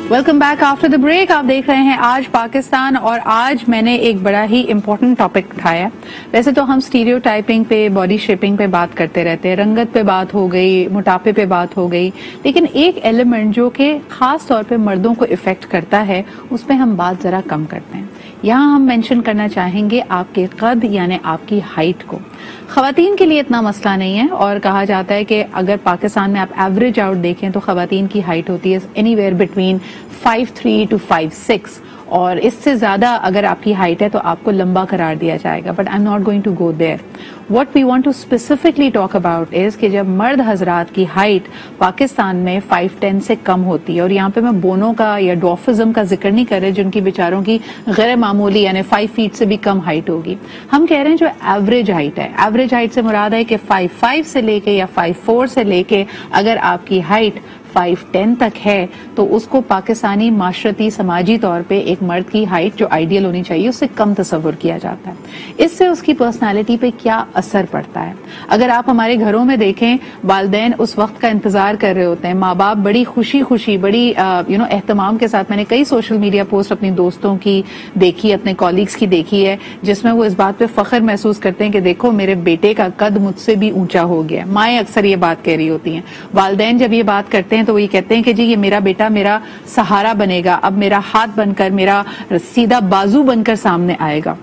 Welcome back after the break. आप देख रहे हैं आज पाकिस्तान, और आज मैंने एक बड़ा ही इम्पोर्टेंट टॉपिक उठाया। वैसे तो हम स्टीरियोटाइपिंग पे, बॉडी शेपिंग पे बात करते रहते हैं, रंगत पे बात हो गई, मोटापे पे बात हो गई, लेकिन एक एलिमेंट जो कि खास तौर पे मर्दों को इफेक्ट करता है उस पर हम बात जरा कम करते हैं। यहाँ हम मेंशन करना चाहेंगे आपके कद यानी आपकी हाइट को। खवातीन के लिए इतना मसला नहीं है, और कहा जाता है कि अगर पाकिस्तान में आप एवरेज आउट देखें तो खवातीन की हाइट होती है एनीवेयर बिटवीन 5'3" to 5'6", और इससे ज्यादा अगर आपकी हाइट है तो आपको लंबा करार दिया जाएगा। But I am not going to go there. What we want to specifically talk about is कि जब मर्द हजरात की हाइट पाकिस्तान में 5'10" से कम होती है, और यहाँ पे मैं बोनों का या डॉर्फिज्म का जिक्र नहीं कर रहे जिनकी बेचारों की गैर मामूली यानी 5 फीट से भी कम हाइट होगी। हम कह रहे हैं जो एवरेज हाइट है, एवरेज हाइट से मुराद है कि 5'5" से लेके या 5'4" से लेके अगर आपकी हाइट 5'10" तक है तो उसको पाकिस्तानी माशरती समाजी तौर पे एक मर्द की हाइट जो आइडियल होनी चाहिए उससे कम तस्वुर किया जाता है। इससे उसकी पर्सनालिटी पे क्या असर पड़ता है? अगर आप हमारे घरों में देखें, वालिदैन उस वक्त का इंतजार कर रहे होते हैं, माँ बाप बड़ी खुशी खुशी, बड़ी एहतमाम के साथ, मैंने कई सोशल मीडिया पोस्ट अपनी दोस्तों की देखी, अपने कॉलीग्स की देखी है, जिसमें वो इस बात पे फख्र महसूस करते हैं कि देखो मेरे बेटे का कद मुझसे भी ऊंचा हो गया। माएँ अक्सर ये बात कह रही होती हैं। वालिदैन जब ये बात करते हैं तो वो ये कहते हैं कि जी ये मेरा बेटा मेरा सहारा बनेगा, अब मेरा हाथ बनकर, मेरा सीधा बाजू बनकर सामने आएगा।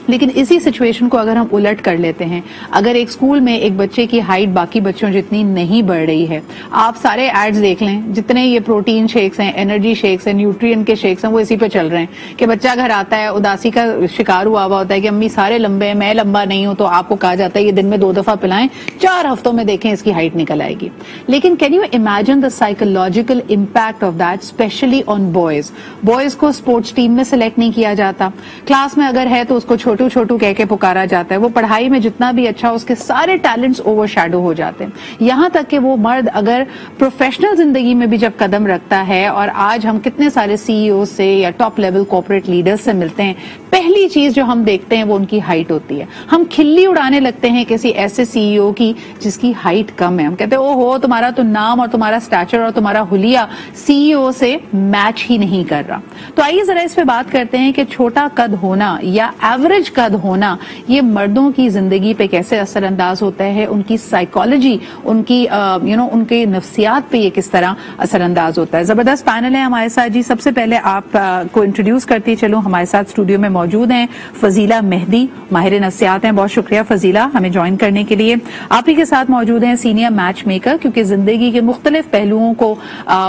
लेकिन इसी सिचुएशन को अगर हम उलट कर लेते हैं, अगर एक स्कूल में एक बच्चे की हाइट बाकी बच्चों जितनी नहीं बढ़ रही है, आप सारे एड्स देख लें, जितने ये प्रोटीन शेक्स हैं, एनर्जी शेक्स हैं, न्यूट्रिएंट के शेक्स हैं, वो इसी पे चल रहे हैं कि बच्चा घर आता है उदासी का शिकार हुआ होता है कि अम्मी सारे लंबे हैं, मैं लंबा नहीं हूं, तो आपको कहा जाता है ये दिन में 2 दफा पिलाएं, 4 हफ्तों में देखें इसकी हाइट निकल आएगी। लेकिन can you imagine the psychological impact of that, specially on boys. Boys को स्पोर्ट्स टीम में सिलेक्ट नहीं किया जाता, क्लास में अगर है तो उसको छोटू छोटू कह के पुकारा जाता है, वो पढ़ाई में जितना भी अच्छा उसके सारे टैलेंट्स ओवरशैडो हो जाते हैं। यहां तक कि वो मर्द अगर प्रोफेशनल जिंदगी में भी जब कदम रखता है, और आज हम कितने सारे सीईओ से या टॉप लेवल कॉर्पोरेट लीडर्स से मिलते हैं, पहली चीज जो हम देखते हैं वो उनकी हाइट होती है। हम खिल्ली उड़ाने लगते हैं किसी ऐसे सीईओ की जिसकी हाइट कम है। हम कहते हैं ओहो तुम्हारा तो नाम और तुम्हारा स्टैचर और तुम्हारा हुलिया सीईओ से मैच ही नहीं कर रहा। तो आइए जरा इस पे बात करते हैं कि छोटा कद होना या एवरेज कद होना ये मर्दों की जिंदगी पे कैसे असर अंदाज होता है, उनकी साइकोलॉजी, उनकी उनके नफ्सियात पे ये किस तरह असर अंदाज होता है। जबरदस्त पैनल है हमारे साथ जी। सबसे पहले आप को इंट्रोड्यूस करती चलो, हमारे साथ स्टूडियो में मौजूद हैं फजीला मेहदी, माहिर नफ्सियात हैं। बहुत शुक्रिया फजीला हमें ज्वाइन करने के लिए। आप ही के साथ मौजूद हैं सीनियर मैच मेकर, क्योंकि जिंदगी के मुख्तलिफ पहलुओं को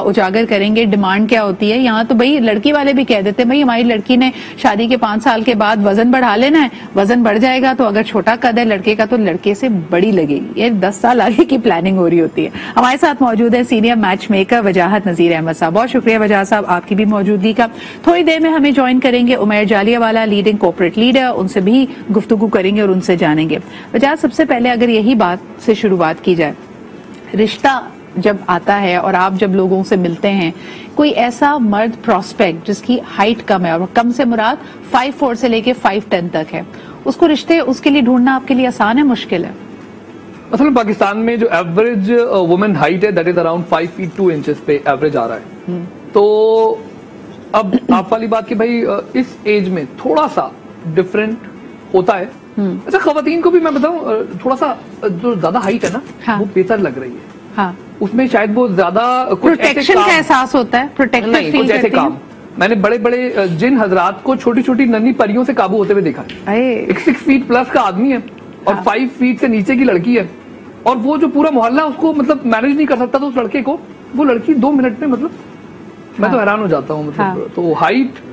उजागर करेंगे। डिमांड क्या होती है यहाँ, तो भाई लड़की वाले भी कह देते हैं भाई हमारी लड़की ने शादी के 5 साल के बाद वजन बढ़ा लेना है, वजन बढ़ जाएगा तो अगर छोटा कद है लड़के का तो लड़के से बड़ी लगेगी। ये 10 साल आगे की प्लानिंग हो रही होती है। हमारे साथ मौजूद है सीनियर मैच मेकर वजाहत नजीर अहमद साहब। बहुत शुक्रिया वजाहत साहब आपकी भी मौजूदगी का। थोड़ी देर में हमें ज्वाइन करेंगे Umair Jallianwala, leading corporate leader, उनसे भी गुफ्तगू करेंगे और उनसे जानेंगे। वजाहत सबसे पहले अगर यही बात से शुरुआत की जाए, रिश्ता जब आता है और आप जब लोगों से मिलते हैं, कोई ऐसा मर्द प्रोस्पेक्ट जिसकी हाइट कम है, और कम से मुराद 5'4" से लेके 5'10" तक है, उसको रिश्ते उसके लिए ढूंढना आपके लिए आसान है, मुश्किल है? मतलब पाकिस्तान में जो एवरेज वुमेन हाइट है that is around 5 feet 2 inches पे एवरेज आ रहा है। तो अब आप वाली बात कि भाई इस एज में थोड़ा सा डिफरेंट होता है। अच्छा, खवातीन को भी मैं बताऊं थोड़ा सा जो ज्यादा हाइट है ना, हाँ, वो बेहतर लग रही है। हाँ, उसमें शायद वो ज्यादा प्रोटेक्शन का एहसास होता है, प्रोटेक्टिव फील कुछ ऐसे काम। मैंने बड़े बड़े जिन हजरात को छोटी छोटी नन्ही परियों से काबू होते हुए देखा है। एक 6 feet प्लस का आदमी है और 5 feet से नीचे की लड़की है, और वो जो पूरा मोहल्ला उसको मतलब मैनेज नहीं कर सकता, तो उस लड़के को वो लड़की 2 मिनट में, मतलब मैं तो हैरान हो जाता हूँ। मतलब तो हाइट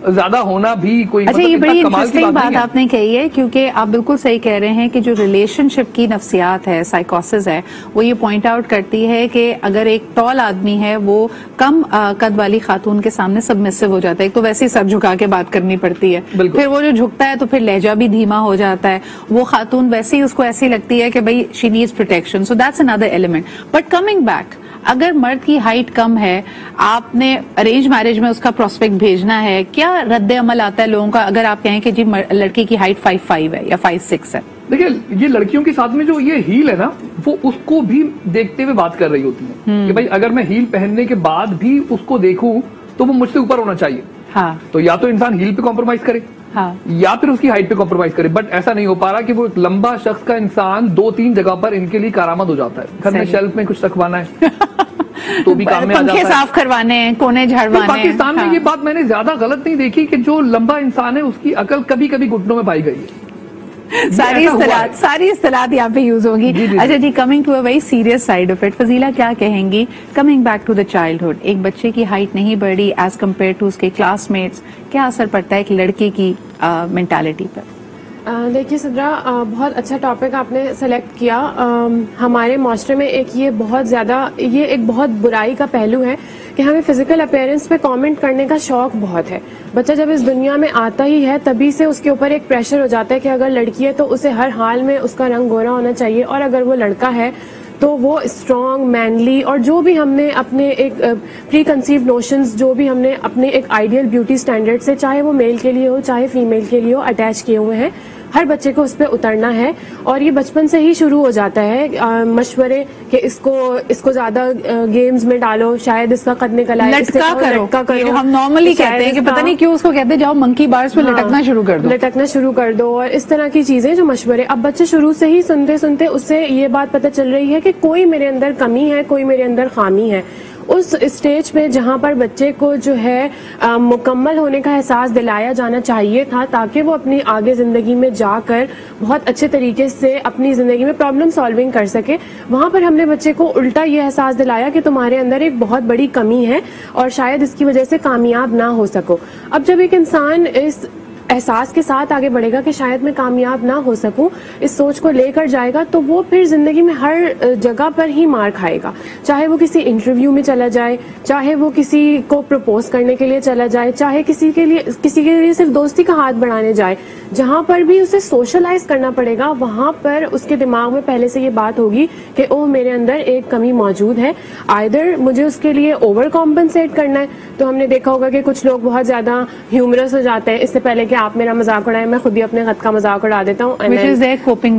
ज्यादा होना भी कोई अच्छा, ये बड़ी इंटरेस्टिंग बात आपने कही है, क्योंकि आप बिल्कुल सही कह रहे हैं कि जो रिलेशनशिप की नफ्सियात है, साइकोसिस है, वो ये पॉइंट आउट करती है कि अगर एक टॉल आदमी है वो कम कद वाली खातून के सामने सबमिसिव हो जाता है। एक तो वैसे ही सर झुका के बात करनी पड़ती है, फिर वो जो झुकता है तो फिर लहजा भी धीमा हो जाता है। वो खातून वैसे ही उसको ऐसी लगती है कि भाई she needs protection, so that's another element. But coming back, अगर मर्द की हाइट कम है, आपने अरेंज मैरिज में उसका प्रोस्पेक्ट भेजना है, क्या रद्द अमल आता है लोगों का अगर आप कहें कि जी लड़की की हाइट 5'5" है या 5'6" है? देखिए, ये लड़कियों के साथ में जो ये हील है ना, वो उसको भी देखते हुए बात कर रही होती है कि भाई अगर मैं हील पहनने के बाद भी उसको देखूं تو وہ مجھ سے اوپر ہونا چاہیے. ہاں. تو یا تو انسان ہیل پہ کمپرومائز کرے یا پھر اس کی ہائٹ پہ کمپرومائز کرے, بٹ ایسا نہیں ہو پا رہا کہ وہ ایک لمبا شخص کا انسان 2-3 جگہ پر ان کے لیے کارآمد ہو جاتا ہے. گھر میں شیلف میں کچھ رکھوانا ہے تو بھی کام میں آ جاتا ہے, پنکھے صاف کروانے ہیں, کونے جھاڑوانے. پاکستان میں یہ بات میں نے زیادہ غلط نہیں دیکھی کہ جو لمبا انسان ہے اس کی عقل کبھی کبھی گھٹنوں میں پائی گئی ہے. ساری اصطلاحات یہاں پہ یوز ہوگی. اچھا جی, coming to a very serious side of it, Fazila کیا کہیں گی coming back to the childhood, ایک بچے کی ہائٹ نہیں بڑھ رہی ایز کمپیئر ٹو اس کے کلاس میٹس, کیا اثر پڑتا ہے ایک لڑکے کی مینٹالٹی پر؟ دیکھیے صدرہ, بہت اچھا ٹاپک آپ نے سلیکٹ کیا. ہمارے معاشرے میں یہ ایک بہت برائی کا پہلو ہے کہ ہمیں فزیکل اپیئرنس پہ کامنٹ کرنے کا شوق بہت ہے. بچہ جب اس دنیا میں آتا ہی ہے تبھی سے اس کے اوپر ایک پریشر ہو جاتا ہے کہ اگر لڑکی ہے تو اسے ہر حال میں اس کا رنگ گورا ہونا چاہیے, اور اگر وہ لڑکا ہے تو وہ اسٹرانگ, مینلی, اور جو بھی ہم نے اپنے ایک پری کنسیو نوشنز, جو بھی ہم نے اپنے ایک آئیڈیل بیوٹی اسٹینڈرڈ سے, چاہے وہ میل کے لیے ہو چاہے فیمیل کے لیے ہو, اٹیچ کیے ہوئے ہیں. ہر بچے کو اس پہ اترنا ہے, اور یہ بچپن سے ہی شروع ہو جاتا ہے. مشورے کہ اس کو زیادہ گیمز میں ڈالو, شاید اس کا قد نکل آئے, لٹکا کرو. ہم نارملی کہتے ہیں کہ پتہ نہیں کیوں اس کو کہتے ہیں جاؤ منکی بارز پہ لٹکنا شروع کر دو, اور اس طرح کی چیزیں جو مشورے. اب بچے شروع سے ہی سنتے سنتے اس سے یہ بات پتہ چل رہی ہے کہ کوئی میرے اندر کمی ہے, کوئی میرے اندر خامی ہے. اس اسٹیج پہ جہاں پر بچے کو جو ہے مکمل ہونے کا احساس دلایا جانا چاہیے تھا تاکہ وہ اپنی آگے زندگی میں جا کر بہت اچھے طریقے سے اپنی زندگی میں پرابلم سالونگ کر سکے, وہاں پر ہم نے بچے کو الٹا یہ احساس دلایا کہ تمہارے اندر ایک بہت بڑی کمی ہے اور شاید اس کی وجہ سے کامیاب نہ ہو سکو. اب جب ایک انسان اس احساس کے ساتھ آگے بڑھے گا کہ شاید میں کامیاب نہ ہو سکوں, اس سوچ کو لے کر جائے گا, تو وہ پھر زندگی میں ہر جگہ پر ہی مار کھائے گا. چاہے وہ کسی انٹرویو میں چلا جائے, چاہے وہ کسی کو پرپوز کرنے کے لیے چلا جائے, چاہے کسی کے لیے صرف دوستی کا ہاتھ بڑھانے جائے, جہاں پر بھی اسے سوشلائز کرنا پڑے گا وہاں پر اس کے دماغ میں پہلے سے یہ بات ہوگی کہ اوہ میرے اندر ایک کمی موجود ہے, آئدر مجھے اس کے لیے اوور کمپنسیٹ کرنا ہے. تو ہم نے دیکھا ہوگا کہ کچھ لوگ بہت زیادہ ہیومرس ہو جاتے ہیں, اس سے پہلے کہ آپ میرا مذاق اڑائیں میں خود ہی اپنے خط کا مذاق اڑا دیتا ہوں. Coping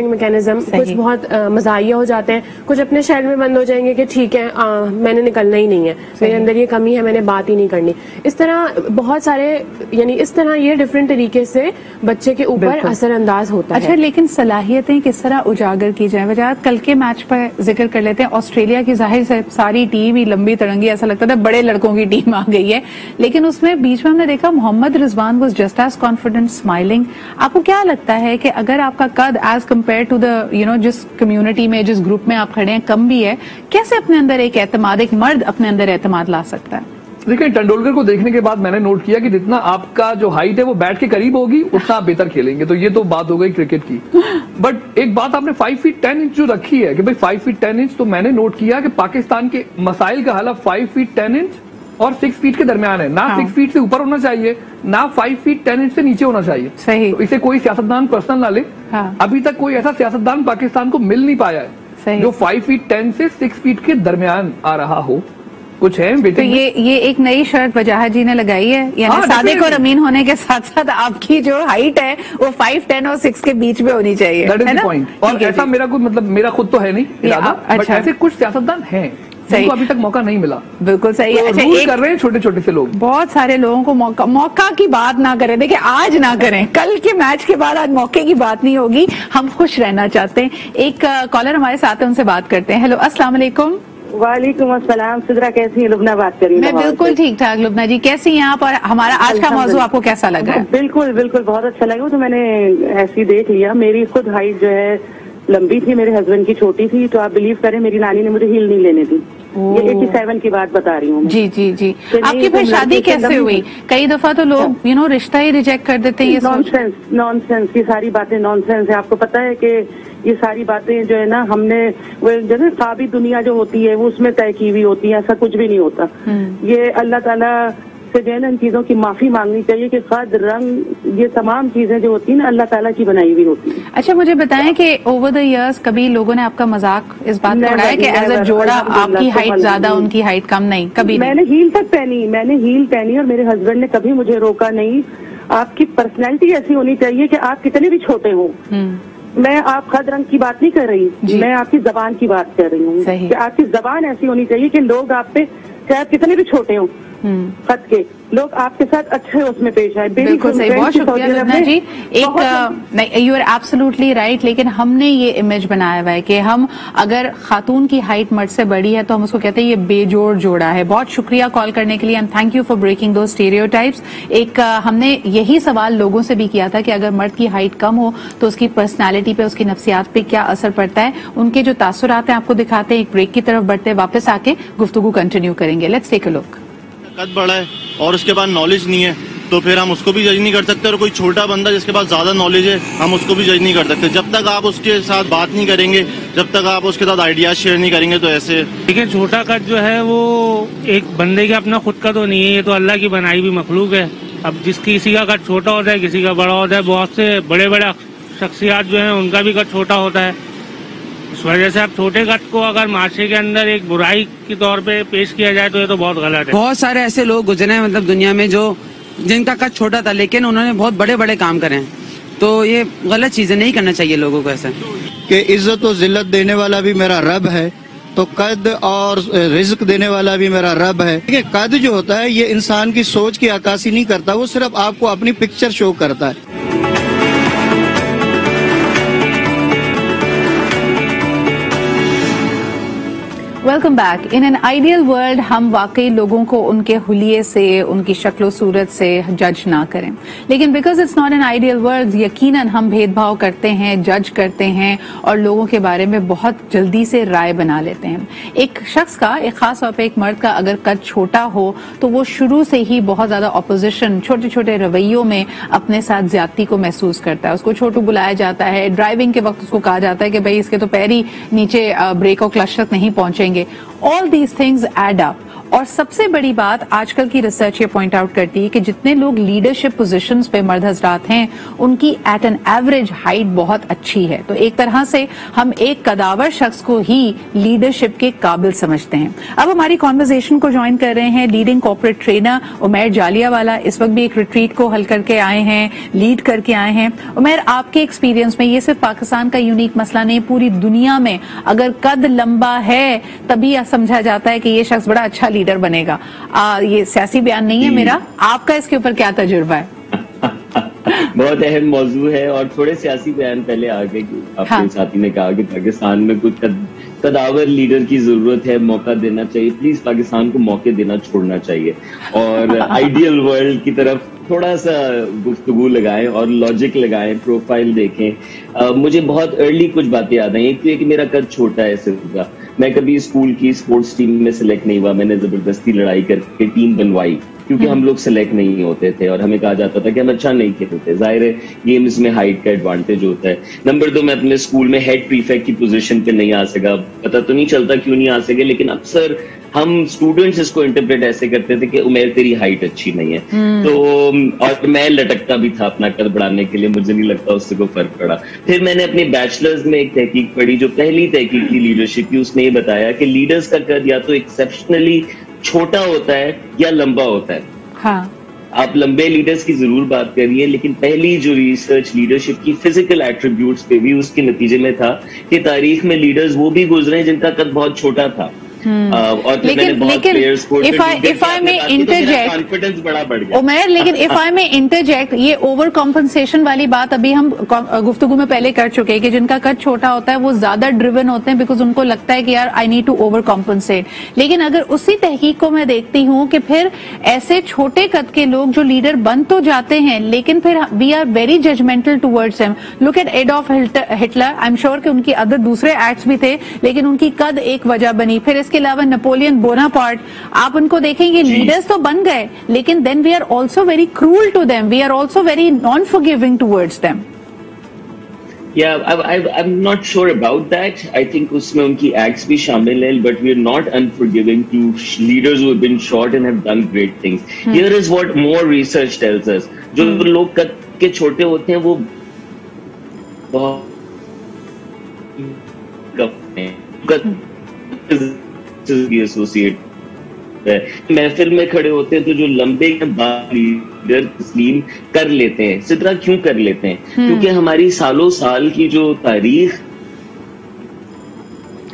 mechanism. کچھ بہت مزاحیہ ہو جاتے ہیں, کچھ اپنے شیل میں بند ہو جائیں گے کہ ٹھیک ہے میں نے نکلنا ہی نہیں ہے, میرے اندر یہ کمی ہے, میں نے بات ہی نہیں کرنی. اس طرح بہت سارے, یعنی اس طرح یہ ڈفرینٹ طریقے سے بچے کے اوپر اثر انداز ہوتا ہے. اچھا, لیکن صلاحیتیں کس طرح اجاگر کی جائیں؟ وجہ کل کے میچ پر ذکر کر لیتے ہیں. آسٹریلیا کی ظاہر سے ساری ٹیم ہی لمبی تڑنگی, ایسا لگتا تھا بڑے لڑکوں کی ٹیم آ گئی ہے, لیکن اس میں بیچ میں ہم نے دیکھا Muhammad Rizwan was just as confident, smiling. آپ کو کیا لگتا ہے کہ اگر آپ کا قد ایز کمپیئر ٹو دا جس کمیونٹی میں جس گروپ میں آپ کھڑے ہیں کم بھی ہے, کیسے اپنے اندر ایک اعتماد, ایک مرد اپنے اندر اعتماد لا سکتا ہے؟ دیکھیں, ٹنڈولکر کو دیکھنے کے بعد میں نے نوٹ کیا کہ جتنا آپ کا جو ہائٹ ہے وہ بیٹ کے قریب ہوگی اتنا آپ بہتر کھیلیں گے. تو یہ تو بات ہو گئی کرکٹ کی. بٹ ایک بات آپ نے 5 فٹ 10 انچ جو رکھی ہے کہ بھائی 5 فٹ 10 انچ, تو میں نے نوٹ کیا کہ پاکستان کے مسائل کا حل 5 فٹ 10 انچ اور 6 فٹ کے درمیان ہے. نہ 6 فٹ سے اوپر ہونا چاہیے, نہ 5 فٹ 10 انچ سے نیچے ہونا چاہیے. صحیح. اسے کوئی سیاستدان پرسنل نہ لے. ابھی تک کوئی ایسا سیاستدان پاکستان کو مل نہیں پایا ہے جو 5 فٹ 10 سے 6 فٹ کے درمیان آ رہا ہو. کچھ ہے بیٹے, یہ ایک نئی شرط وجاہت جی نے لگائی ہے, یعنی صادق اور امین ہونے کے ساتھ ساتھ آپ کی جو ہائٹ ہے وہ 5, 10 اور 6 کے بیچ میں ہونی چاہیے. اور ایسا میرا کوئی مطلب میرا خود تو ہے نہیں, بٹ ایسے کچھ سیاستدان ہیں جن کو ابھی تک موقع نہیں ملا. بالکل صحیح. رول کر رہے ہیں چھوٹے چھوٹے سے لوگ, بہت سارے لوگوں کو موقع کی بات نہ کریں. دیکھیں آج نہ کریں, کل کے میچ کے بعد آج موقع کی بات نہیں ہوگی. ہم خوش رہنا چاہتے ہیں. ایک کالر ہمارے ساتھ ہیں, ان سے بات کرتے ہیں. ہیلو, السلام علیکم. وعلیکم السلام. سدرا کیسی ہیں؟ لبنہ بات کر رہی ہوں. میں بالکل ٹھیک ٹھاک. لبنہ جی کیسی ہیں آپ, اور ہمارا آج کا موضوع آپ کو کیسا لگ رہا ہے؟ بالکل بالکل بہت اچھا لگا. تو میں نے ایسی دیکھ لیا, میری خود ہائٹ جو ہے لمبی تھی, میرے ہسبینڈ کی چھوٹی تھی, تو آپ بلیو کریں میری نانی نے مجھے ہیل نہیں لینے دی. یہ 87 کی بات بتا رہی ہوں. جی جی جی. آپ کی پھر شادی کیسے ہوئی؟ کئی دفعہ تو لوگ رشتہ ہی ریجیکٹ کر دیتے ہیں. نان سینس, یہ ساری باتیں نان سینس ہے. آپ کو پتا ہے کہ یہ ساری باتیں جو ہے نا ہم نے جو ہے خوابی دنیا جو ہوتی ہے وہ اس میں طے کی ہوئی ہوتی ہے. ایسا کچھ بھی نہیں ہوتا. یہ اللہ تعالیٰ سے جو ہے نا ان چیزوں کی معافی مانگنی چاہیے کہ قد, رنگ, یہ تمام چیزیں جو ہوتی ہیں نا اللہ تعالیٰ کی بنائی ہوئی ہوتی ہیں. اچھا مجھے بتائیں کہ اوور دا ایئرس کبھی لوگوں نے آپ کا مذاق اس بات کا اڑایا کہ ایز اے جوڑا آپ کی ہائٹ زیادہ ان کی ہائٹ کم؟ نہیں, کبھی میں نے ہیل تک پہنی, میں نے ہیل پہنی اور میرے ہسبینڈ نے کبھی مجھے روکا نہیں. آپ کی پرسنالٹی ایسی ہونی چاہیے کہ آپ کتنے بھی چھوٹے ہوں. میں آپ قد رنگ کی بات نہیں کر رہی, میں آپ کی زبان کی بات کر رہی ہوں کہ آپ کی زبان ایسی ہونی چاہیے کہ لوگ آپ پہ چاہے آپ کتنے بھی چھوٹے ہوں कद के लोग आपके साथ अच्छे उसमें पेश आए। बिल्कुल सही, बहुत शुक्रिया लुबना जी। एक यू आर एब्सोल्युटली राइट, लेकिन हमने ये इमेज बनाया हुआ है कि हम अगर खातून की हाइट मर्द से बड़ी है तो हम उसको कहते हैं ये बेजोड़ जोड़ा है। बहुत शुक्रिया कॉल करने के लिए and thank you for breaking दो स्टीरियोटाइप्स। एक हमने यही सवाल लोगों से भी किया था कि अगर मर्द की हाइट कम हो तो उसकी पर्सनैलिटी पे, उसकी नफ्सियात पे क्या असर पड़ता है। उनके जो तासुरात हैं आपको दिखाते हैं। एक ब्रेक की तरफ बढ़ते, वापस आके गुफ्तगू कंटिन्यू करेंगे। Let's take a look. कद बड़ा है और उसके पास नॉलेज नहीं है तो फिर हम उसको भी जज नहीं कर सकते, और कोई छोटा बंदा जिसके पास ज्यादा नॉलेज है हम उसको भी जज नहीं कर सकते। जब तक आप उसके साथ बात नहीं करेंगे, जब तक आप उसके साथ आइडियाज शेयर नहीं करेंगे तो ऐसे। देखिए, छोटा कद जो है वो एक बंदे के अपना खुद का तो नहीं है, ये तो अल्लाह की बनाई हुई मखलूक है। अब किसी का कद छोटा होता है, किसी का बड़ा होता है। बहुत से बड़े बड़े शख्सियात जो है उनका भी कद छोटा होता है। इस वजह से अब छोटे कद को अगर माशरे के अंदर एक बुराई के तौर पे पेश किया जाए तो ये तो बहुत गलत है। बहुत सारे ऐसे लोग गुजरे हैं मतलब दुनिया में जो जिनका कद छोटा था लेकिन उन्होंने बहुत बड़े बड़े काम करे हैं, तो ये गलत चीजें नहीं करना चाहिए लोगों को ऐसा। कि इज्जत और जिल्लत देने वाला भी मेरा रब है, तो कद और रिज्क देने वाला भी मेरा रब है। कि कद जो होता है ये इंसान की सोच की अक्कासी नहीं करता, वो सिर्फ आपको अपनी पिक्चर शो करता है। Welcome back. In an ideal world हम वाकई लोगों को उनके हुलिये से, उनकी शक्ल सूरत से जज ना करें, लेकिन because it's not an ideal world यकीनन हम भेदभाव करते हैं, जज करते हैं और लोगों के बारे में बहुत जल्दी से राय बना लेते हैं। एक शख्स का, एक खास तौर पर एक मर्द का अगर कद छोटा हो तो वो शुरू से ही बहुत ज्यादा अपोजिशन, छोटे छोटे रवैयों में अपने साथ ज्यादती को महसूस करता है। उसको छोटू बुलाया जाता है, ड्राइविंग के वक्त उसको कहा जाता है कि भाई इसके तो पैर ही नीचे ब्रेक और क्लच तक नहीं पहुंचेंगे। All these things add up. और सबसे बड़ी बात आजकल की रिसर्च ये पॉइंट आउट करती है कि जितने लोग लीडरशिप पोजीशंस पे मर्द हजरात हैं उनकी एट एन एवरेज हाइट बहुत अच्छी है। तो एक तरह से हम एक कदावर शख्स को ही लीडरशिप के काबिल समझते हैं। अब हमारी कॉन्वर्सेशन को ज्वाइन कर रहे हैं leading corporate trainer Umair Jallianwala. इस वक्त भी एक रिट्रीट को हल करके आए हैं, लीड करके आए हैं। उमैर, आपके एक्सपीरियंस में ये सिर्फ पाकिस्तान का यूनिक मसला नहीं, पूरी दुनिया में अगर कद लंबा है तभी समझा जाता है कि ये शख्स बड़ा अच्छा लीडर बनेगा। ये सियासी बयान नहीं है मेरा, आपका इसके ऊपर क्या तजुर्बा है? बहुत अहम मौजू है और थोड़े सियासी बयान पहले आ गए। आपके साथी ने कहा कि पाकिस्तान में कुछ कदावर लीडर की जरूरत है, मौका देना चाहिए। प्लीज पाकिस्तान को मौके देना छोड़ना चाहिए और आइडियल वर्ल्ड की तरफ थोड़ा सा गुफ्तगू लगाएं और लॉजिक लगाएं, प्रोफाइल देखें। मुझे बहुत अर्ली कुछ बातें याद आई। एक तो कि मेरा कद छोटा है सिर्फ, मैं कभी स्कूल की स्पोर्ट्स टीम में सिलेक्ट नहीं हुआ। मैंने जबरदस्ती लड़ाई करके टीम बनवाई क्योंकि हम लोग सिलेक्ट नहीं होते थे और हमें कहा जाता था कि हम अच्छा नहीं खेलते। जाहिर है गेम्स में हाइट का एडवांटेज होता है। नंबर 2, मैं अपने स्कूल में हेड प्रीफेक्ट की पोजीशन पे नहीं आ सका। पता तो नहीं चलता क्यों नहीं आ सके, लेकिन अक्सर हम स्टूडेंट्स इसको इंटरप्रेट ऐसे करते थे कि उमैर तेरी हाइट अच्छी नहीं है। तो और मैं लटकता भी था अपना कद बढ़ाने के लिए, मुझे नहीं लगता उससे कोई फर्क पड़ा। फिर मैंने अपनी बैचलर्स में एक तहकीक पढ़ी, जो पहली तहकीक थी लीडरशिप की। उसने ये बताया कि लीडर्स का कद या तो एक्सेप्शनली छोटा होता है या लंबा होता है। हाँ। आप लंबे लीडर्स की जरूर बात करिए, लेकिन पहली जो रिसर्च लीडरशिप की फिजिकल एट्रीब्यूट्स पे भी उसके नतीजे में था कि तारीख में लीडर्स वो भी गुजरे हैं जिनका कद बहुत छोटा था। और लेकिन इफ आई में इंटरजेक्ट, कॉन्फिडेंस बड़ा बढ़ गया उमैर, लेकिन इफ आई में इंटरजेक्ट, ये ओवर कॉम्पनसेशन वाली बात अभी हम गुफ्तगू में पहले कर चुके हैं कि जिनका कद छोटा होता है वो ज्यादा ड्रिवन होते हैं बिकॉज उनको लगता है कि यार I need to overcompensate. लेकिन अगर उसी तहकीक को मैं देखती हूँ कि फिर ऐसे छोटे कद के लोग जो लीडर बन तो जाते हैं लेकिन फिर we are very judgmental towards him. Look at Adolf Hitler, I am sure कि उनकी अदर दूसरे एक्ट्स भी थे लेकिन उनकी कद एक वजह बनी। फिर इसके अलावा नेपोलियन बोनापार्ट, आप उनको देखेंगे लीडर्स तो बन गए लेकिन then we are also very cruel to them, we are also very non forgiving towards them. Yeah, I'm not sure about that. I think उसमें उनकी acts भी शामिल हैं, but we are not unforgiving to leaders who have been short and have done great things. Here is what more research tells us. जो लोग कद के छोटे होते हैं वो बहुत एसोसिएट महफिल में खड़े होते हैं तो जो लंबे लीडर तस्लीम कर लेते हैं। इस तरह क्यों कर लेते हैं? क्योंकि हमारी सालों साल की जो तारीख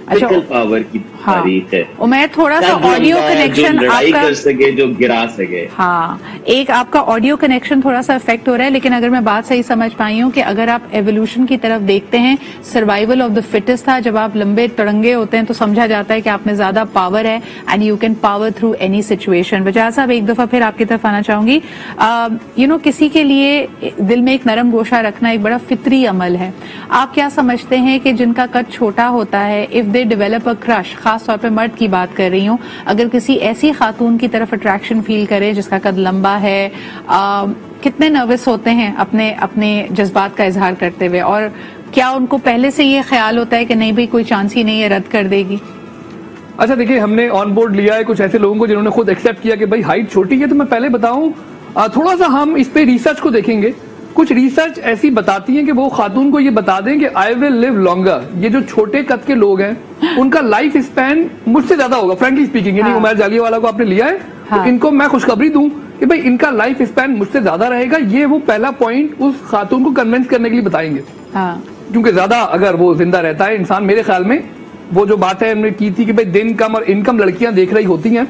फिजिकल पावर की तारीख है। उमैर थोड़ा सा ऑडियो कनेक्शन लड़ाई कर सके, जो गिरा सके। हाँ, एक आपका ऑडियो कनेक्शन थोड़ा सा इफेक्ट हो रहा है, लेकिन अगर मैं बात सही समझ पाई हूँ कि अगर आप एवोल्यूशन की तरफ देखते हैं, सर्वाइवल ऑफ द फिटेस्ट था। जब आप लंबे तड़ंगे होते हैं तो समझा जाता है कि आप में ज्यादा पावर है and you can power through any situation. वजह साहब, एक दफा फिर आपकी तरफ आना चाहूंगी। किसी के लिए दिल में एक नरम गोशा रखना एक बड़ा फितरी अमल है। आप क्या समझते हैं कि जिनका कद छोटा होता है, if they develop a crush, खास तौर पे मर्द की बात कर रही हूँ, अगर किसी ऐसी खातून की तरफ अट्रैक्शन फील करे जिसका कद लंबा है, कितने नर्वस होते हैं अपने अपने जज्बात का इजहार करते हुए, और क्या उनको पहले से ये ख्याल होता है कि नहीं भाई कोई चांस ही नहीं है, रद्द कर देगी? अच्छा देखिए, हमने ऑन बोर्ड लिया है कुछ ऐसे लोगों को जिन्होंने खुद एक्सेप्ट किया कि भाई हाइट छोटी है। तो मैं पहले बताऊं, थोड़ा सा हम इस पे रिसर्च को देखेंगे। कुछ रिसर्च ऐसी बताती है कि वो खातून को ये बता दें कि आई विल लिव लॉन्गर। ये जो छोटे कद के लोग हैं उनका लाइफ स्पैन मुझसे ज्यादा होगा, फ्रैंकली स्पीकिंग। यानी उमैर जालियावाला को आपने लिया है, तो इनको मैं खुशखबरी दूं कि भाई इनका लाइफ स्पैन मुझसे ज्यादा रहेगा। ये वो पहला पॉइंट उस खातून को कन्विंस करने के लिए बताएंगे, क्योंकि ज्यादा अगर वो जिंदा रहता है इंसान, मेरे ख्याल में वो जो बात है हमने की थी कि भाई दिन कम और इनकम लड़कियां देख रही होती हैं,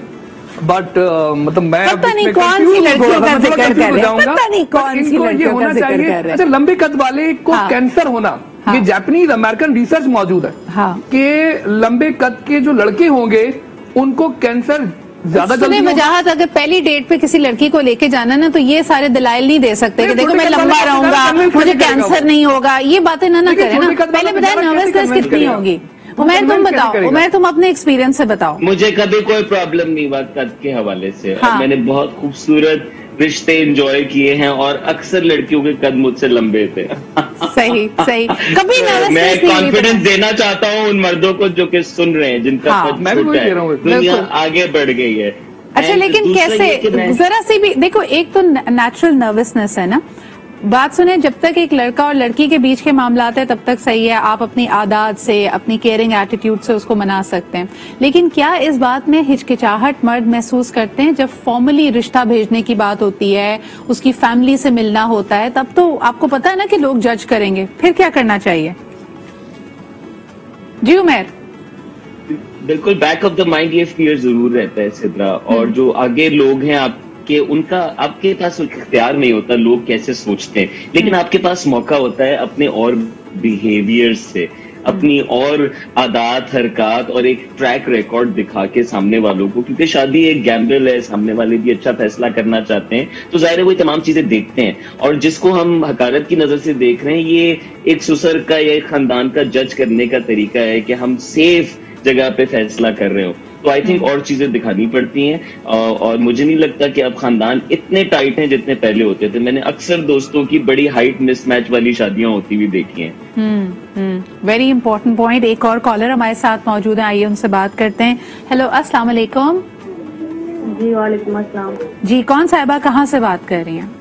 बट मतलब मैं पता नहीं कौन सी लड़कियों का जिक्र कर रहे हैं, पता नहीं कौन सी लड़कियों का जिक्र कर रहे हैं। अच्छा, लंबे कद वाले को कैंसर होना, ये जापानीज अमेरिकन रिसर्च मौजूद है कि लंबे कद के जो लड़के होंगे उनको कैंसर ज्यादा जल्दी। वजाहत, अगर पहली डेट पे किसी लड़की को लेके जाना ना, तो ये सारे दलाइल नहीं दे सकते कि देखो मैं लंबा रहूंगा, मुझे कैंसर नहीं होगा, ये बातें ना करें ना। पहले बताए नर्वसनेस कितनी होगी। उमैर तुम बताओ, उमैर तुम अपने एक्सपीरियंस से बताओ। मुझे कभी कोई प्रॉब्लम नहीं हुआ कद के हवाले से। मैंने बहुत खूबसूरत रिश्ते एंजॉय किए हैं और अक्सर लड़कियों के कद मुझसे लंबे थे। सही सही, कभी मैं कॉन्फिडेंस देना चाहता हूँ उन मर्दों को जो कि सुन रहे हैं, जिनका कद छोटा है। दुनिया आगे बढ़ गई है। अच्छा, लेकिन कैसे, जरा सी भी देखो, एक तो नेचुरल नर्वसनेस है ना। बात सुने, जब तक एक लड़का और लड़की के बीच के मामलात है तब तक सही है, आप अपनी आदत से, अपनी केयरिंग एटीट्यूड से उसको मना सकते हैं। लेकिन क्या इस बात में हिचकिचाहट मर्द महसूस करते हैं जब फॉर्मली रिश्ता भेजने की बात होती है, उसकी फैमिली से मिलना होता है? तब तो आपको पता है ना कि लोग जज करेंगे, फिर क्या करना चाहिए? जी उमैर। बिल्कुल, बैक ऑफ द माइंड ये फियर जरूर रहता है सिद्रा, और जो आगे लोग हैं आपके, उनका आपके पास इख्तियार नहीं होता लोग कैसे सोचते हैं, लेकिन आपके पास मौका होता है अपने और बिहेवियर से, अपनी और आदात हरकत और एक ट्रैक रिकॉर्ड दिखा के सामने वालों को, क्योंकि शादी एक गैम्बल है, सामने वाले भी अच्छा फैसला करना चाहते हैं, तो जाहिर है वो तमाम चीजें देखते हैं। और जिसको हम हकारत की नजर से देख रहे हैं, ये एक सुसर का या एक खानदान का जज करने का तरीका है कि हम सेफ जगह पे फैसला कर रहे हो। तो आई थिंक और चीजें दिखानी पड़ती हैं, और मुझे नहीं लगता कि अब खानदान इतने टाइट हैं जितने पहले होते थे। मैंने अक्सर दोस्तों की बड़ी हाइट मिसमैच वाली शादियां होती हुई देखी हैं। Very important point. एक और कॉलर हमारे साथ मौजूद है, आइए उनसे बात करते हैं। हेलो, अस्सलाम वालेकुम। जी वालेकुम अस्सलाम। जी, कौन साहिबा, कहाँ से बात कर रही हैं?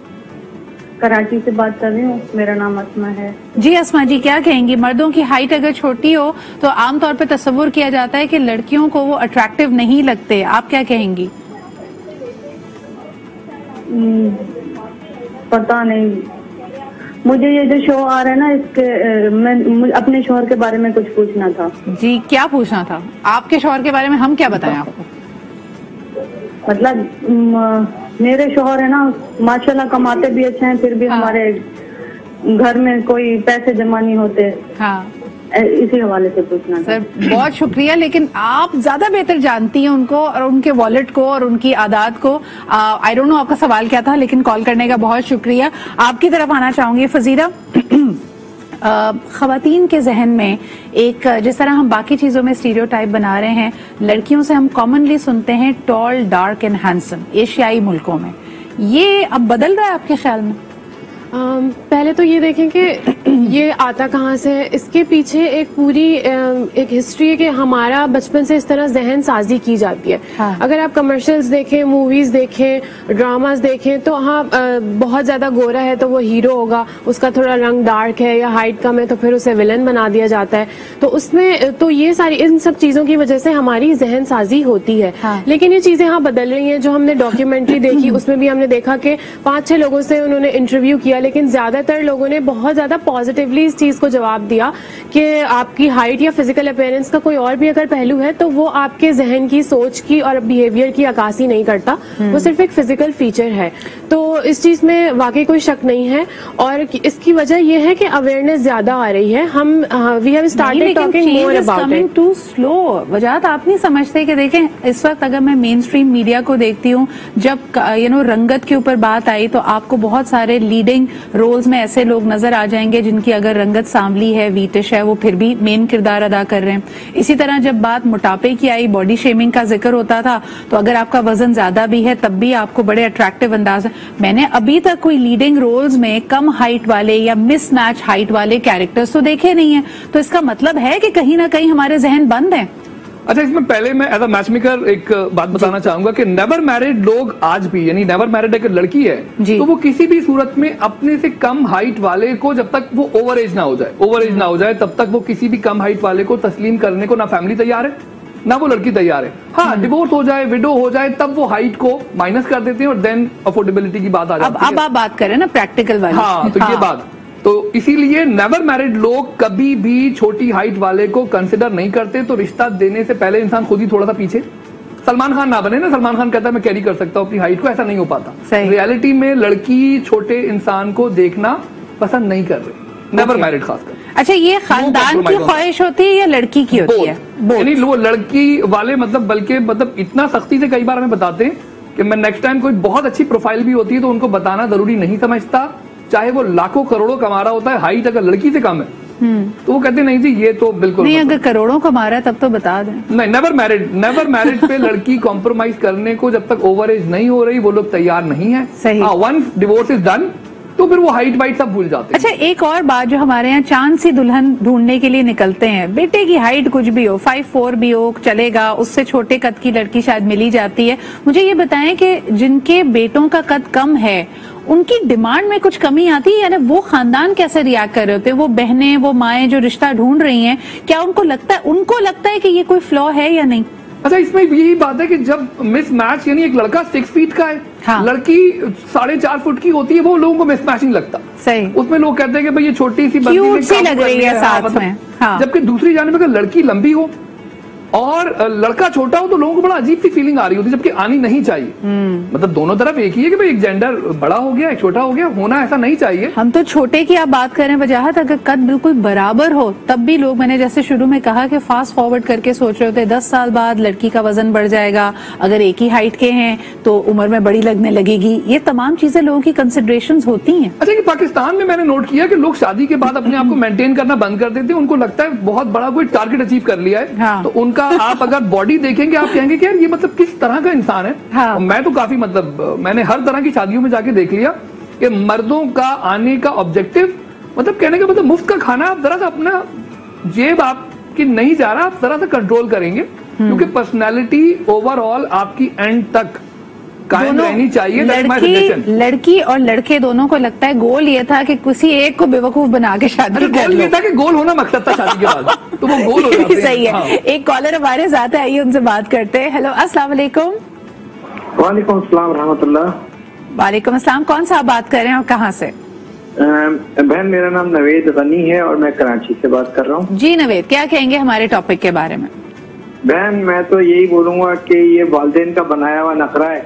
कराची से बात कर रही हूँ, मेरा नाम अस्मा है। जी अस्मा जी, क्या कहेंगी? मर्दों की हाइट अगर छोटी हो तो आमतौर पे तस्वुर किया जाता है कि लड़कियों को वो अट्रैक्टिव नहीं लगते, आप क्या कहेंगी? पता नहीं, मुझे ये जो शो आ रहा है ना, इसके मैं अपने शौहर के बारे में कुछ पूछना था। जी, क्या पूछना था? आपके शौहर के बारे में हम क्या बताएं आपको? मतलब मेरे शौहर है ना, माशाल्लाह कमाते भी अच्छे हैं, फिर भी हमारे घर में कोई पैसे जमा नहीं होते। इसी हवाले से पूछना सर। बहुत शुक्रिया, लेकिन आप ज्यादा बेहतर जानती हैं उनको और उनके वॉलेट को और उनकी आदात को। आई डोंट नो आपका सवाल क्या था, लेकिन कॉल करने का बहुत शुक्रिया। आपकी तरफ आना चाहूंगी फजीरा। खवातीन के जहन में एक, जिस तरह हम बाकी चीजों में स्टीरियोटाइप बना रहे हैं, लड़कियों से हम कॉमनली सुनते हैं टॉल, डार्क एंड हैंडसम एशियाई मुल्कों में, ये अब बदल रहा है आपके ख्याल में? पहले तो ये देखें कि ये आता कहाँ से है। इसके पीछे एक पूरी एक हिस्ट्री है कि हमारा बचपन से इस तरह जहन साजी की जाती है। अगर आप कमर्शियल्स देखें, मूवीज देखें, ड्रामास देखें, तो हाँ बहुत ज्यादा गोरा है तो वो हीरो होगा, उसका थोड़ा रंग डार्क है या हाइट कम है तो फिर उसे विलन बना दिया जाता है। तो उसमें तो ये सारी इन सब चीजों की वजह से हमारी जहन साजी होती है। लेकिन ये चीजें हाँ बदल रही हैं। जो हमने डॉक्यूमेंट्री देखी उसमें भी हमने देखा कि 5-6 लोगों से उन्होंने इंटरव्यू किया, लेकिन ज्यादातर लोगों ने बहुत ज्यादा پازیٹیولی اس چیز کو جواب دیا کہ آپ کی ہائٹ یا فزیکل اپیرنس کا کوئی اور بھی اگر پہلو ہے تو وہ آپ کے ذہن کی، سوچ کی اور بیہیویئر کی عکاسی نہیں کرتا، وہ صرف ایک فزیکل فیچر ہے. تو اس چیز میں واقعی کوئی شک نہیں ہے، اور اس کی وجہ یہ ہے کہ اویئرنیس زیادہ آ رہی ہے. ہم we have started talking more about it. Too slow. وجات آپ نہیں سمجھتے کہ دیکھیں اس وقت اگر میں مین اسٹریم میڈیا کو دیکھتی ہوں، جب رنگت کے اوپر بات آئی تو آپ کو بہت سارے لیڈنگ رولز میں ایسے لوگ نظر آ جائیں گے جن کی اگر رنگت سانولی ہے، ویٹش ہے، وہ پھر بھی مین کردار ادا کر رہے ہیں. اسی طرح جب بات موٹاپے کی آئی، باڈی شیمنگ کا ذکر ہوتا تھا، تو اگر آپ کا وزن زیادہ بھی ہے تب بھی آپ کو بڑے اٹریکٹیو انداز. میں نے ابھی تک کوئی لیڈنگ رولز میں کم ہائٹ والے یا مس میچ ہائٹ والے کیریکٹرز تو دیکھے نہیں ہیں. تو اس کا مطلب ہے کہ کہیں نہ کہیں ہمارے ذہن بند ہیں. اچھا، اس میں پہلے میں ایز اے میچ میکر ایک بات بتانا چاہوں گا کہ نیور میرڈ لوگ آج بھی، یعنی نیور میرڈ اگر لڑکی ہے تو وہ کسی بھی صورت میں اپنے سے کم ہائٹ والے کو، جب تک وہ اوور ایج نہ ہو جائے تب تک وہ کسی بھی کم ہائٹ والے کو تسلیم کرنے کو نہ فیملی تیار ہے نہ وہ لڑکی تیار ہے. ہاں، ڈیورس ہو جائے، وڈو ہو جائے، تب وہ ہائٹ کو مائنس کر دیتے ہیں اور دین افورڈیبلٹی کی بات آ جاتی ہے. اب آپ بات کریں نا پریکٹیکل والی. ہاں، تو یہ بات، تو اسی لیے نیور میرڈ لوگ کبھی بھی چھوٹی ہائٹ والے کو کنسیڈر نہیں کرتے. تو رشتہ دینے سے پہلے انسان خود ہی تھوڑا سا پیچھے، سلمان خان نہ بنے نا. سلمان خان کہتا ہے میں کیری کر سکتا ہوں اپنی ہائٹ کو، ایسا نہیں ہو پاتا. ریالٹی میں لڑکی چھوٹے انسان کو دیکھنا پسند نہیں کر رہی، نیور میرڈ خاص کر. اچھا، یہ خاندان کی خواہش ہوتی ہے یا لڑکی کی ہوتی ہے؟ یعنی وہ لڑکی والے بلکہ اتنا سختی سے کئی بار ہمیں بتاتے ہیں کہ میں نیکسٹ ٹائم کوئی بہت اچھی پروفائل بھی ہوتی ہے تو ان کو بتانا ضروری نہیں سمجھتا، چاہے وہ لاکھوں کروڑوں کما رہا ہوتا ہے، ہائٹ اگر لڑکی سے کم ہے تو وہ کہتے نہیں جی یہ تو بالکل نہیں. اگر کروڑوں کما رہا ہے تب تو بتا دیں. نہیں، نیور میرڈ پہ لڑکی کمپرومائز کرنے کو جب تک اوور ایج نہیں ہو رہی وہ لوگ تیار نہیں ہے. ونس ڈیورس از ڈن تو پھر وہ ہائٹ وائٹ سب بھول جاتے ہیں. اچھا، ایک اور بات، جو ہمارے یہاں چاند سی دلہن ڈھونڈنے کے لیے نکلتے ہیں، بیٹے کی ہائٹ کچھ بھی ہو، 5'4" بھی ہو چلے گا، اس سے چھوٹے قد کی لڑکی شاید ملی جاتی ہے. مجھے یہ بتائیں کہ جن کے بیٹوں کا قد کم ہے ان کی ڈیمانڈ میں کچھ کمی آتی ہے؟ یعنی وہ خاندان کیسے ریاکٹ کر رہے ہوتے ہیں، وہ بہنیں، وہ مائیں جو رشتہ ڈھونڈ رہی ہیں، کیا ان کو لگتا ہے کہ یہ کوئی فلو ہے یا نہیں؟ اچھا، اس میں یہی بات ہے کہ جب مس میچ، یعنی ایک لڑکا 6 فیٹ کا ہے، لڑکی 4.5 فٹ کی ہوتی ہے، وہ لوگوں کو مس میچنگ لگتا. صحیح. اس میں لوگ کہتے ہیں کہ بھئی یہ چھوٹی سی بندی لگ رہی ہے ساتھ میں. جبکہ دوسری جانب اگر لڑکی لمبی ہو اور لڑکا چھوٹا ہو تو لوگوں کو بڑا عجیب سی فیلنگ آ رہی ہوتی ہے، جبکہ آنی نہیں چاہیے. مطلب دونوں طرف ایک ہی ہے کہ بھئی ایک جینڈر بڑا ہو گیا، ایک چھوٹا ہو گیا، ہونا ایسا نہیں چاہیے. ہم تو چھوٹے کی آپ بات کریں وجاہت، اگر قد بالکل برابر ہو تب بھی لوگ، میں نے جیسے شروع میں کہا کہ فاسٹ فارورڈ کر کے سوچ رہے ہوتے 10 سال بعد لڑکی کا وزن بڑھ جائے گا، اگر ایک ہی ہائٹ کے ہیں تو عمر میں بڑی لگنے لگے گی. یہ تمام چیزیں لوگوں کی کنسیڈریشنز ہوتی ہیں. اچھا، کہ پاکستان میں نے نوٹ کیا کہ لوگ شادی کے بعد اپنے آپ کو مینٹین کرنا بند کر دیتے ہیں. ان کو لگتا ہے بہت بڑا کوئی ٹارگیٹ اچیو کر لیا ہے، تو ان کا آپ اگر باڈی دیکھیں گے آپ کہیں گے کہ یار یہ مطلب کس طرح کا انسان ہے. میں تو کافی میں نے ہر طرح کی شادیوں میں جا کے دیکھ لیا کہ مردوں کا آنے کا آبجیکٹو، مطلب کہنے کا مطلب مفت کا کھانا، آپ ذرا سا اپنا جیب آپ کی نہیں جا رہا، آپ ذرا سا کنٹرول کریں گے کیونکہ پرسنالٹی اوور آل آپ کی اینڈ تک قائم رہنی چاہیے. لڑکی اور لڑکے دونوں کو لگتا ہے گول یہ تھا کہ کسی ایک کو بیوقوف بنا کے شادی کر لو. گول یہ تھا کہ گول ہونا مقصد تھا شادی کے بعد، تو وہ گول ہو جاتے ہیں. صحیح ہے. ایک کالر ہمارے ساتھ ہے، آئیے ان سے بات کرتے ہیں. ہیلو، السلام علیکم. وعلیکم السلام ورحمۃ اللہ. وعلیکم السلام. کون سا آپ بات کر رہے ہیں اور کہاں سے؟ بہن، میرا نام نوید غنی ہے اور میں کراچی سے بات کر رہا ہوں. جی نوید، کیا کہیں گے ہمارے ٹاپک کے بارے میں؟ بہن، میں تو یہی بولوں گا کہ یہ والدین کا بنایا ہوا نخرہ ہے.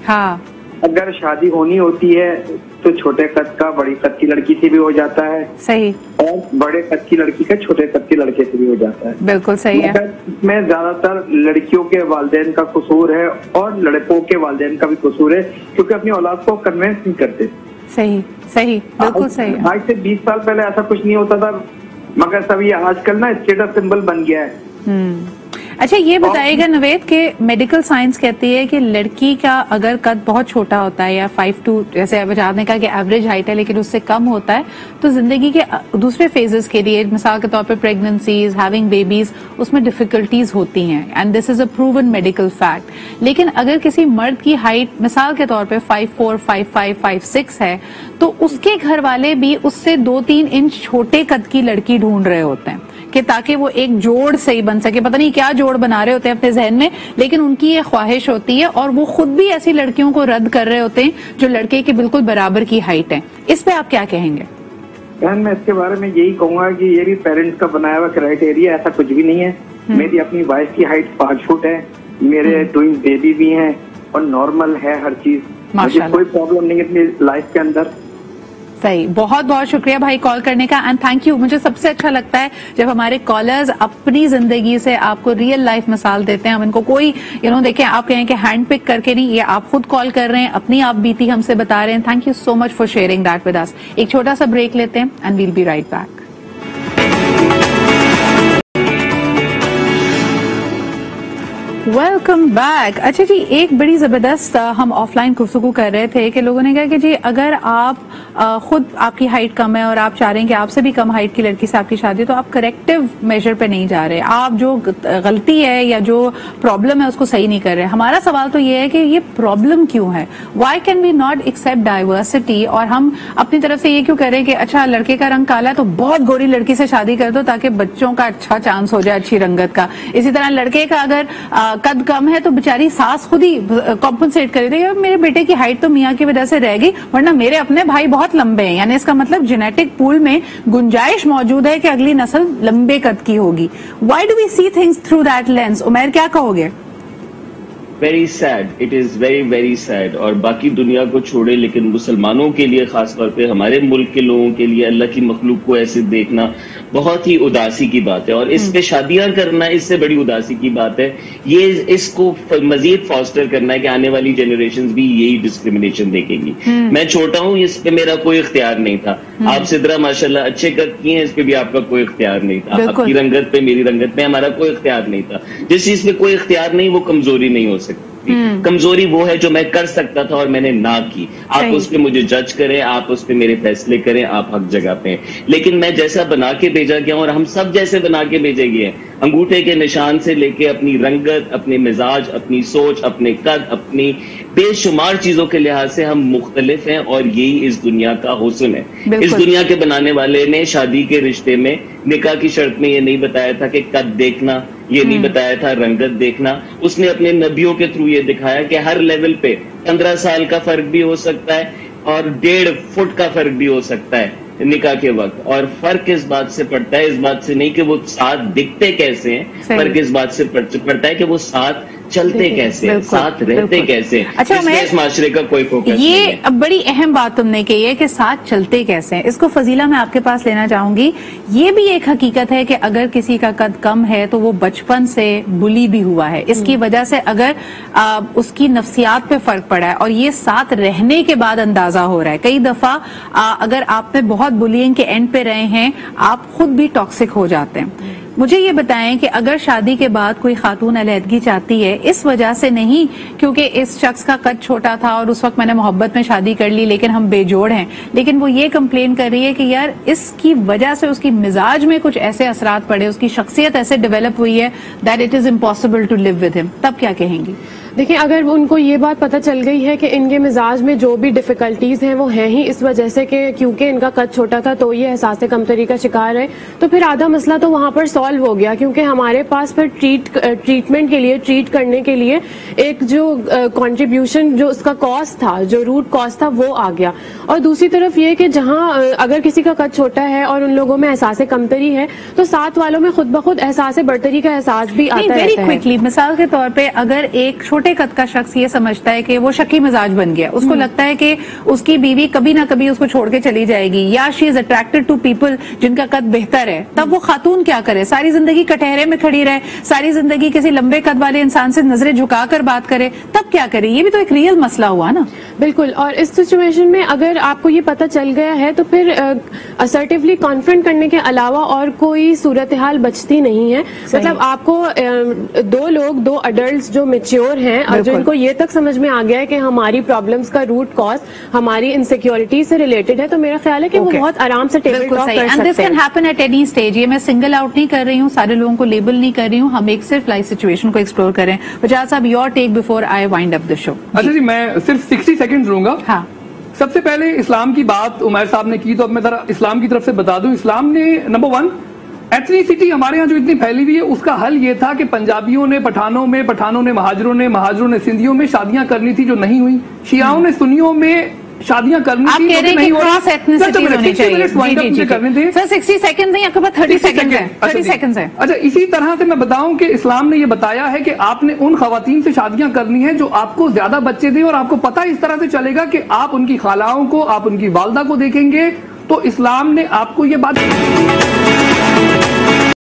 ہاں، اگر شادی ہونی ہوتی ہے تو چھوٹے قد کا بڑی قد کی لڑکی سے بھی ہو جاتا ہے. صحیح. اور بڑے قد کی لڑکی کا چھوٹے قد کے لڑکے سے بھی ہو جاتا ہے. بالکل صحیح ہے. اس میں زیادہ تر لڑکیوں کے والدین کا قصور ہے اور لڑکوں کے والدین کا بھی قصور ہے، کیونکہ اپنی اولاد کو کنوینس نہیں کرتے. صحیح صحیح، بالکل صحیح. آج سے 20 سال پہلے ایسا کچھ نہیں ہوتا تھا، مگر سب یہ آج کل نا اسٹیٹس سمبل بن گیا ہے. اچھا، یہ بتائیے گا نوید کہ میڈیکل سائنس کہتی ہے کہ لڑکی کا اگر قد بہت چھوٹا ہوتا ہے یا 5'2", جیسے وجاہت نے کہا کہ ایوریج ہائٹ ہے لیکن اس سے کم ہوتا ہے، تو زندگی کے دوسرے فیزز کے لیے، مثال کے طور پہ پریگننسیز، ہیونگ بیبیز، اس میں ڈیفیکلٹیز ہوتی ہیں، and this is a proven medical fact. لیکن اگر کسی مرد کی ہائٹ مثال کے طور پہ 5'4", 5'5", 5'6" ہے تو اس کے گھر والے بھی اس سے 2-3 انچ چھوٹے قد کی لڑکی ڈھونڈ رہے ہوتے ہیں کہ تاکہ وہ ایک جوڑ صحیح بن سکے. پتہ نہیں کیا جوڑ بنا رہے ہوتے ہیں اپنے ذہن میں، لیکن ان کی یہ خواہش ہوتی ہے اور وہ خود بھی ایسی لڑکیوں کو رد کر رہے ہوتے ہیں جو لڑکے کے بالکل برابر کی ہائٹ ہے. اس پہ آپ کیا کہیں گے؟ बहन मैं इसके बारे में यही कहूंगा कि ये भी पेरेंट्स का बनाया हुआ क्राइटेरिया, ऐसा कुछ भी नहीं है। मेरी अपनी वाइफ की हाइट 5 फुट है, मेरे ट्विन बेबी भी हैं और नॉर्मल है हर चीज, मुझे कोई प्रॉब्लम नहीं है अपनी लाइफ के अंदर। सही, बहुत बहुत शुक्रिया भाई कॉल करने का एंड थैंक यू। मुझे सबसे अच्छा लगता है जब हमारे कॉलर्स अपनी जिंदगी से आपको रियल लाइफ मिसाल देते हैं। हम इनको कोई देखें, आप कहें कि हैंड पिक करके नहीं, ये आप खुद कॉल कर रहे हैं, अपनी आप बीती हमसे बता रहे हैं। Thank you so much for sharing that with us. एक छोटा सा ब्रेक लेते हैं and we'll be right back. Welcome back. अच्छा जी, एक बड़ी जबरदस्त हम ऑफलाइन गुफ्तगू कर रहे थे कि लोगों ने कहा कि जी अगर आप खुद आपकी हाइट कम है और आप चाह रहे हैं कि आपसे भी कम हाइट की लड़की से आपकी शादी, तो आप करेक्टिव मेजर पे नहीं जा रहे, आप जो गलती है या जो प्रॉब्लम है उसको सही नहीं कर रहे। हमारा सवाल तो ये है कि ये प्रॉब्लम क्यों है? Why can we not accept diversity? और हम अपनी तरफ से ये क्यों कर रहे हैं कि अच्छा लड़के का रंग काला है तो बहुत गोरी लड़की से शादी कर दो ताकि बच्चों का अच्छा चांस हो जाए, अच्छी रंगत का। इसी तरह लड़के का अगर कद कम है तो बेचारी सास खुद ही कॉम्पनसेट कर देगी, मेरे बेटे की हाइट तो मियाँ की वजह से रह गई वरना मेरे अपने भाई बहुत लंबे हैं। यानी इसका मतलब जेनेटिक पूल में गुंजाइश मौजूद है कि अगली नस्ल लंबे कद की होगी। Why do we see things through that lens? Umair क्या कहोगे? Very sad, it is very very sad. और बाकी दुनिया को छोड़े लेकिन मुसलमानों के लिए, खास तौर पे हमारे मुल्क के लोगों के लिए अल्लाह की मखलूक को ऐसे देखना बहुत ही उदासी की बात है। और इस पे शादियां करना इससे बड़ी उदासी की बात है। ये इसको मजीद फॉस्टर करना है कि आने वाली जनरेशन भी यही डिस्क्रिमिनेशन देखेंगी। मैं छोटा हूँ, इस पे मेरा कोई इख्तियार नहीं था। आप सिद्रा माशाल्लाह अच्छे कद की हैं, इस पे भी आपका कोई इख्तियार नहीं था। आपकी रंगत पे मेरी रंगत पे हमारा कोई इख्तियार नहीं था। जिस चीज पे कोई इख्तियार नहीं वो कमजोरी नहीं हो सकती। कमजोरी वो है जो मैं कर सकता था और मैंने ना की। आप उस पे मुझे जज करें, आप उस पे मेरे फैसले करें, आप हक जगह पे हैं। लेकिन मैं जैसा बना के भेजा गया और हम सब जैसे बना के भेजे गए हैं, अंगूठे के निशान से लेके अपनी रंगत, अपने मिजाज, अपनी सोच, अपने कद, अपनी बेशुमार चीजों के लिहाज से हम मुख्तलिफ हैं और यही इस दुनिया का हुस्न है। इस दुनिया के बनाने वाले ने शादी के रिश्ते में निकाह की शर्त में ये नहीं बताया था कि कद देखना, ये नहीं बताया था रंगत देखना। उसने अपने नबियों के थ्रू ये दिखाया कि हर लेवल पे 15 साल का फर्क भी हो सकता है और 1.5 फुट का फर्क भी हो सकता है निकाह के वक्त। और फर्क इस बात से पड़ता है, इस बात से नहीं कि वो साथ दिखते कैसे हैं, फर्क इस बात से पड़ता है कि वो साथ चलते कैसे, साथ रहते कैसे। अच्छा, इस माशरे का कोई फोकस ये अब बड़ी अहम बात तुमने कही है कि साथ चलते कैसे हैं। इसको फजीला मैं आपके पास लेना चाहूंगी। ये भी एक हकीकत है कि अगर किसी का कद कम है तो वो बचपन से बुली भी हुआ है, इसकी वजह से अगर उसकी नफ्सियात पे फर्क पड़ा है और ये साथ रहने के बाद अंदाजा हो रहा है। कई दफा अगर आप पे बहुत बुलिंग के एंड पे रहे हैं, आप खुद भी टॉक्सिक हो जाते हैं। मुझे ये बताएं कि अगर शादी के बाद कोई खातून अलहदगी चाहती है, इस वजह से नहीं क्योंकि इस शख्स का कद छोटा था और उस वक्त मैंने मोहब्बत में शादी कर ली लेकिन हम बेजोड़ हैं, लेकिन वो ये कंप्लेन कर रही है कि यार इसकी वजह से उसकी मिजाज में कुछ ऐसे असरात पड़े, उसकी शख्सियत ऐसे डेवलप हुई है that it is impossible to live with him, तब क्या कहेंगी? देखिए, अगर उनको ये बात पता चल गई है कि इनके मिजाज में जो भी डिफिकल्टीज हैं वो हैं ही इस वजह से कि क्योंकि इनका कद छोटा था तो ये एहसास कमतरी का शिकार है, तो फिर आधा मसला तो वहां पर सॉल्व हो गया। क्योंकि हमारे पास फिर ट्रीटमेंट के लिए, ट्रीट करने के लिए एक जो कंट्रीब्यूशन, जो उसका कॉस्ट था, जो रूट कॉस्ट था, वो आ गया। और दूसरी तरफ ये कि जहां अगर किसी का कद छोटा है और उन लोगों में एहसास कमतरी है तो साथ वालों में खुद ब खुद एहसास बढ़तरी का एहसास भी आता है। वेरी क्विकली, मिसाल के तौर पर अगर एक छोटे कद का शख्स ये समझता है कि वो शकी मिजाज बन गया, उसको लगता है कि उसकी बीवी कभी ना कभी उसको छोड़ के चली जाएगी, या she is attracted to people जिनका कद बेहतर है, तब वो खातून क्या करे? सारी जिंदगी कटहरे में खड़ी रहे, सारी जिंदगी किसी लंबे कद वाले इंसान से नजरें झुकाकर बात करे, तब क्या करे? ये भी तो एक रियल मसला हुआ ना। बिल्कुल। और इस सिचुएशन में अगर आपको ये पता चल गया है तो फिर असर्टिवली कॉन्फ्रंट करने के अलावा और कोई सूरत हाल बचती नहीं है। मतलब आपको दो अडल्ट जो मैच्योर हैं और जो इनको ये तक समझ में आ गया है कि हमारी प्रॉब्लम्स का रूट कॉज हमारी इनसिक्योरिटी से रिलेटेड है, तो मेरा ख्याल है कि वो बहुत आराम से टेबल टॉक कर सकते हैं। And this can happen at any stage. ये मैं सिंगल आउट नहीं कर रही हूँ, सारे लोगों को लेबल नहीं कर रही हूँ, हम एक सिर्फ लाइफ सिचुएशन को एक्सप्लोर करें। वजाहत साहब, your take before I wind up the show. अच्छा जी, मैं सिर्फ 60 सेकंड लूंगा। हाँ, सबसे पहले इस्लाम की बात उमैर साहब ने की, तो अब मैं जरा इस्लाम की तरफ से बता दूं। इस्लाम ने नंबर 1, एथनिसिटी हमारे यहाँ जो इतनी फैली हुई है उसका हल ये था कि पंजाबियों ने पठानों में, पठानों ने महाजरों ने, महाजरों ने सिंधियों में शादियां करनी थी जो नहीं हुई, शियाओं ने सुन्नियों में शादियां करनी आप कह रहे हैं कि क्रॉस एथनिसिटीज होनी चाहिए। सर 60 सेकंड नहीं, आपके पास 30 सेकंड है, 30 सेकंड है। अच्छा, इसी तरह से मैं बताऊं कि इस्लाम ने ये बताया है कि आपने उन खवातीन से शादियां करनी है जो आपको ज्यादा बच्चे दें, और आपको पता इस तरह से चलेगा कि आप उनकी खालाओं को, आप उनकी वालदा को देखेंगे, तो इस्लाम ने आपको ये बात